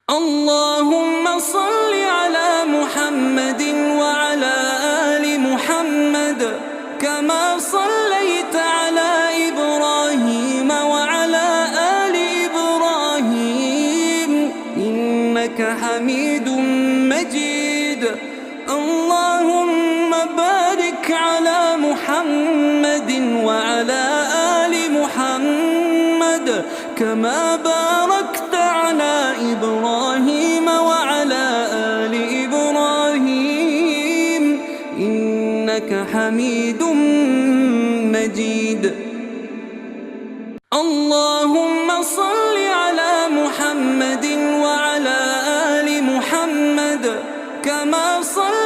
اللهم صل على محمد وعلى آل محمد كما صليت على إبراهيم وعلى آل إبراهيم إنك حميد مجيد. اللهم بارك على محمد وعلى آل محمد كما باركت على إبراهيم وعلى آل إبراهيم إنك حميد مجيد. اللهم صل على محمد وعلى آل محمد كما صليت